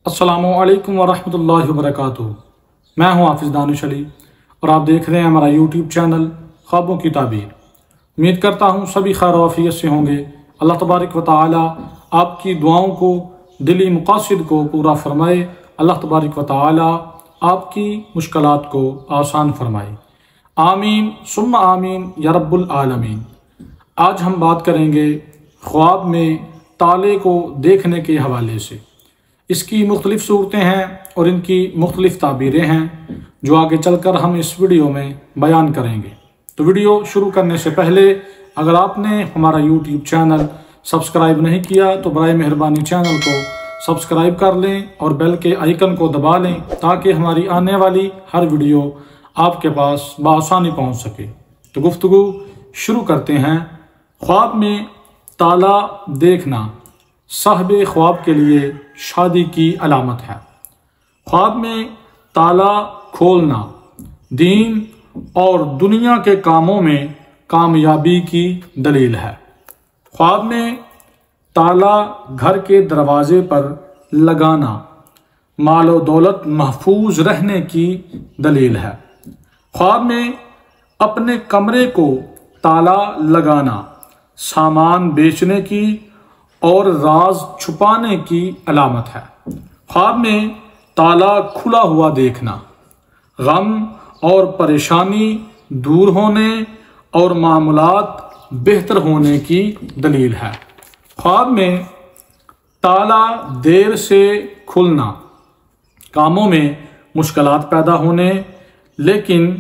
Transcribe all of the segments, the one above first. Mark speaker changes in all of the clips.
Speaker 1: अस्सलामु अलैकुम वरहमतुल्लाहि वबरकातुहू। मैं हूं हाफिज़ दानिश अली और आप देख रहे हैं हमारा यूट्यूब चैनल ख्वाबों की ताबीर। उम्मीद करता हूं सभी खैर और आफियत से होंगे। अल्लाह तबारक व तआला आपकी दुआओं को, दिली मकासिद को पूरा फरमाए। अल्लाह तबारक व तआला आपकी मुश्किलात को आसान फरमाए। आमीन सुम्मा आमीन या रब्बुल आलमीन। आज हम बात करेंगे ख्वाब में ताले को देखने के हवाले से। इसकी मुख्तलिफ़ सूरतें हैं और इनकी मुख्तलिफ़ ताबीरें हैं जो आगे चलकर हम इस वीडियो में बयान करेंगे। तो वीडियो शुरू करने से पहले अगर आपने हमारा यूट्यूब चैनल सब्सक्राइब नहीं किया तो बराए मेहरबानी चैनल को सब्सक्राइब कर लें और बेल के आइकन को दबा लें ताकि हमारी आने वाली हर वीडियो आपके पास बआसानी पहुंच सके। तो गुफ्तगू शुरू करते हैं। ख्वाब में ताला देखना साहिब ख्वाब के लिए शादी की अलामत है। ख्वाब में ताला खोलना दीन और दुनिया के कामों में कामयाबी की दलील है। ख्वाब में ताला घर के दरवाजे पर लगाना माल व दौलत महफूज रहने की दलील है। ख्वाब में अपने कमरे को ताला लगाना सामान बेचने की और राज छुपाने की अलामत है। ख्वाब में ताला खुला हुआ देखना गम और परेशानी दूर होने और मामलात बेहतर होने की दलील है। ख्वाब में ताला देर से खुलना कामों में मुश्किलात पैदा होने लेकिन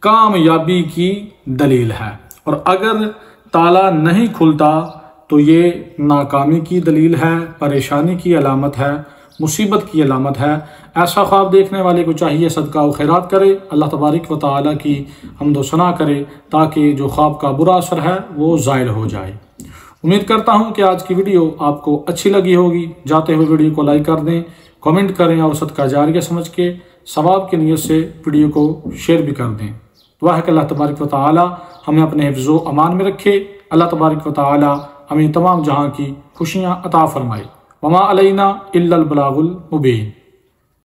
Speaker 1: कामयाबी की दलील है और अगर ताला नहीं खुलता तो ये नाकामी की दलील है, परेशानी की अलामत है, मुसीबत की अलामत है। ऐसा ख्वाब देखने वाले को चाहिए सदका व खैरात करे, अल्लाह तबारक व तआला की हम्द व सना करे ताकि जो ख्वाब का बुरा असर है वो ज़ाइल हो जाए। उम्मीद करता हूँ कि आज की वीडियो आपको अच्छी लगी होगी। जाते हुए वीडियो को लाइक कर दें, कमेंट करें और सदका जारिया समझ के सवाब की नीयत से वीडियो को शेयर भी कर दें। दुआ है कि अल्लाह तबारक व तआला हमें अपने हिफ्ज़ो अमान में रखे। अल्लाह तबारक व तआला हमें तमाम जहां की खुशियां अता फरमाए। वमा अलैना इल्लल बलागुल मुबीन।